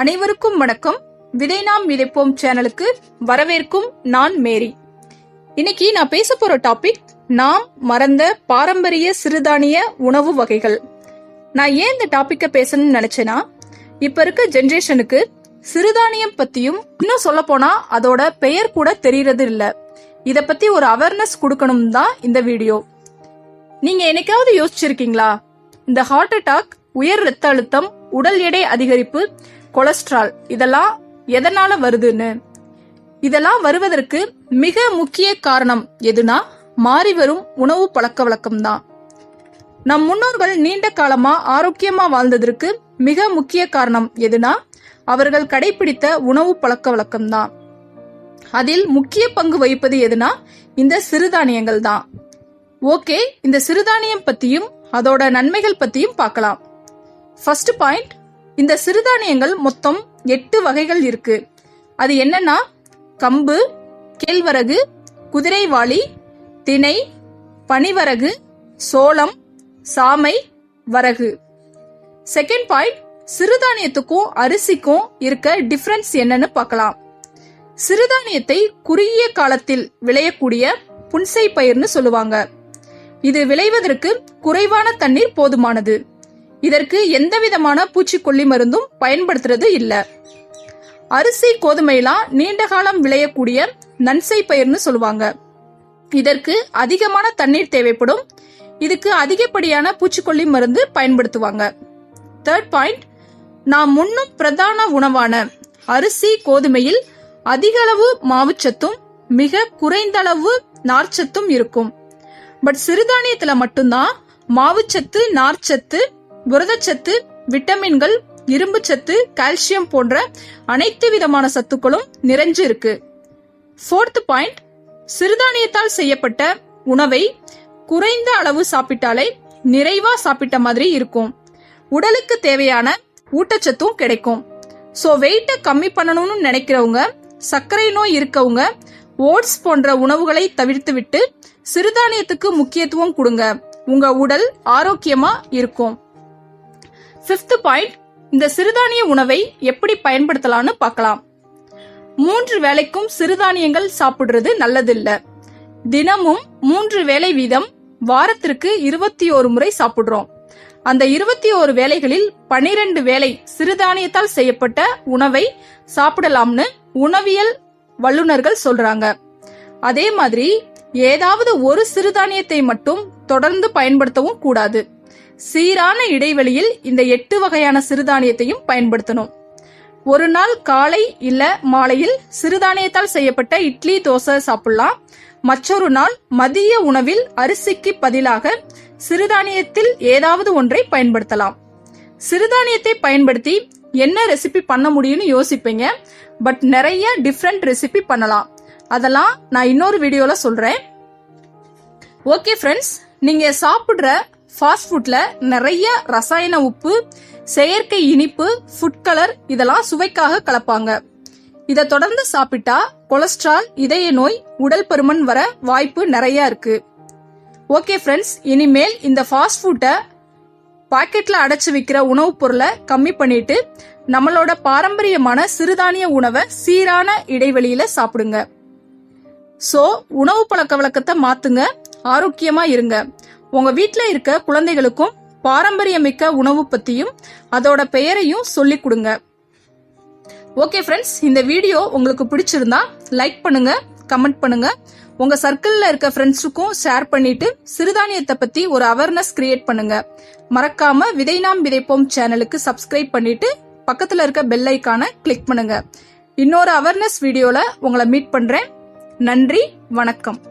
அனைவருக்கும் வணக்கம். விதை நாம் விதைப்போம் சேனலுக்கு வரவேற்கும் நான் மேரி. இன்னைக்கு நான் பேச போற டாபிக் நாம் மறந்த பாரம்பரிய சிறுதானிய உணவு வகைகள். நான் ஏன் இந்த டாபிக்க பேசணும்னு நினைச்சேன்னா, இப்ப இருக்க ஜெனரேஷனுக்கு சிறுதானியம் பத்தியும் இன்னும் சொல்ல போனா அதோட பெயர் கூட தெரியறது இல்ல. இத பத்தி ஒரு அவேர்னஸ் கொடுக்கணும் தான் இந்த வீடியோ. நீங்க என்னைக்காவது யோசிச்சிருக்கீங்களா, இந்த ஹார்ட் அட்டாக், உயர் ரத்த அழுத்தம், உடல் எடை அதிகரிப்பு, கொலஸ்ட்ரால் இதெல்லாம் எதனால வருதுன்னு? இதெல்லாம் வருவதற்கு மிக முக்கிய காரணம் எதுனா மாறி வரும் உணவு பழக்க வழக்கம் தான். நம் முன்னோர்கள் நீண்ட காலமா ஆரோக்கியமா வாழ்ந்ததற்கு மிக முக்கிய காரணம் எதுனா அவர்கள் கடைபிடித்த உணவு பழக்க வழக்கம் தான். அதில் முக்கிய பங்கு வகிப்பது எதுனா இந்த சிறுதானியங்கள் தான். ஓகே, இந்த சிறுதானியம் பத்தியும் அதோட நன்மைகள் பத்தியும் பார்க்கலாம். ஃபர்ஸ்ட் பாயிண்ட், இந்த சிறுதானியங்கள் மொத்தம் 8 வகைகள் இருக்கு. அது என்னன்னா கம்பு, கேழ்வரகு, குதிரைவாளி, திணை, பனிவரகு, சோளம், சாமை, வரகு. செகண்ட் பாயிண்ட், சிறுதானியத்துக்கும் அரிசிக்கும் இருக்க டிஃபரன்ஸ் என்னன்னு பார்க்கலாம். சிறுதானியத்தை குறுகிய காலத்தில் விளையக்கூடிய புன்சை பயிர்னு சொல்லுவாங்க. இது விளைவதற்கு குறைவான தண்ணீர் போதுமானது. இதற்கு எந்த விதமான பூச்சிக்கொல்லி மருந்தும் பயன்படுத்துறது இல்ல. அரிசி, கோதுமைலாம் நீண்ட காலம் விளையக்கூடிய நன்சை பயிர்னு சொல்லுவாங்க. இதற்கு அதிகமான தண்ணீர் தேவைப்படும். இதுக்கு அதிகப்படியான பூச்சிக்கொல்லி மருந்து பயன்படுத்துவாங்க. தேர்ட் பாயிண்ட், நாம் உண்ணும் பிரதான உணவான அரிசி, கோதுமையில் அதிக அளவு மாவுச்சத்தும் மிக குறைந்த அளவு நார்ச்சத்தும் இருக்கும். பட் சிறுதானியத்துல மட்டும்தான் மாவுச்சத்து, நார்ச்சத்து, புரதச்சத்து, விட்டமின்கள், இரும்பு சத்து, கால்சியம் போன்ற அனைத்து விதமான சத்துக்களும் நிறைஞ்சு இருக்கு. ஃபோர்த் பாயிண்ட், சிறுதானியத்தால் செய்யப்பட்ட உணவை குறைந்த அளவு சாப்பிட்டாலே நிறைவா சாப்பிட்ட மாதிரி இருக்கும். உடலுக்கு தேவையான ஊட்டச்சத்தும் கிடைக்கும். சோ வெயிட்ட கம்மி பண்ணணும்னு நினைக்கிறவங்க, சர்க்கரை நோய் இருக்கவங்க ஓட்ஸ் போன்ற உணவுகளை தவிர்த்து விட்டு சிறுதானியத்துக்கு முக்கியத்துவம் கொடுங்க. உங்க உடல் ஆரோக்கியமா இருக்கும். ஃபிஃப்த் பாயிண்ட், இந்த சிறுதானிய உணவை எப்படி பயன்படுத்தலாம்னு பார்க்கலாம். 3 வேளைக்கும் சிறுதானியங்கள் சாப்பிடுறது நல்லதில்ல. தினமும் 3 வேளை வீதம் வாரத்திற்கு 21 முறை சாப்பிடுறோம். அந்த 21 வேளைகளில் 12 வேளை சிறுதானியத்தால் செய்யப்பட்ட உணவை சாப்பிடலாம்னு உணவியல் வல்லுநர்கள் சொல்றாங்க. அதே மாதிரி ஏதாவது ஒரு சிறுதானியத்தை மட்டும் தொடர்ந்து பயன்படுத்தவும் கூடாது. சீரான இடைவெளியில் இந்த 8 வகையான சிறுதானியத்தையும் பயன்படுத்தணும். ஒரு நாள் காலை இல்ல மாலையில் சிறுதானியத்தால் செய்யப்பட்ட இட்லி, தோசை சாப்பிடலாம். மற்றொரு நாள் மதிய உணவில் அரிசிக்கு பதிலாக சிறுதானியத்தில் ஏதாவது ஒன்றை பயன்படுத்தலாம். சிறுதானியத்தை பயன்படுத்தி என்ன ரெசிபி பண்ண முடியும்னு யோசிப்பீங்க. பட் நிறைய டிஃப்ரெண்ட் ரெசிபி பண்ணலாம். அதெல்லாம் நான் இன்னொரு வீடியோல சொல்றேன். ஓகே ஃப்ரெண்ட்ஸ், நீங்க சாப்பிடுற ஃபாஸ்ட் ஃபுட்ல நிறைய ரசாயன உப்பு, செயற்கை இனிப்பு, ஃபுட் கலர் இதெல்லாம் சுவைக்காக கலப்பாங்க. இதை தொடர்ந்து சாப்பிட்டா கொலஸ்ட்ரால், இதய நோய், உடல் பருமன் வர வாய்ப்பு நிறைய இருக்கு. ஓகே ஃப்ரெண்ட்ஸ், இனிமேல் இந்த ஃபாஸ்ட் ஃபுட்டை பாக்கெட்ல அடைச்சு விற்கிற உணவுப் பொருளை கம்மி பண்ணிட்டு நம்மளோட பாரம்பரியமான சிறுதானிய உணவை சீரான இடைவெளியில சாப்பிடுங்க. சோ உணவு பழக்க வழக்கத்தை மாத்துங்க, ஆரோக்கியமா இருங்க. உங்க வீட்ல இருக்க குழந்தைகளுக்கும் பாரம்பரியமிக்க உணவு பத்தியும் அதோட பெயரையும் சொல்லி கொடுங்க. ஓகே ஃப்ரெண்ட்ஸ், இந்த வீடியோ உங்களுக்கு பிடிச்சிருந்தா லைக் பண்ணுங்க, கமெண்ட் பண்ணுங்க. உங்க சர்க்கிள்ல இருக்க ஃப்ரெண்ட்ஸுக்கும் ஷேர் பண்ணிட்டு சிறுதானியத்தை பத்தி ஒரு அவேர்னஸ் கிரியேட் பண்ணுங்க. மறக்காம விதை நாம் விதைப்போம் சேனலுக்கு சப்ஸ்கிரைப் பண்ணிட்டு பக்கத்துல இருக்க பெல் ஐகானை கிளிக் பண்ணுங்க. இன்னொரு அவேர்னஸ் வீடியோல உங்களை மீட் பண்றேன். நன்றி, வணக்கம்.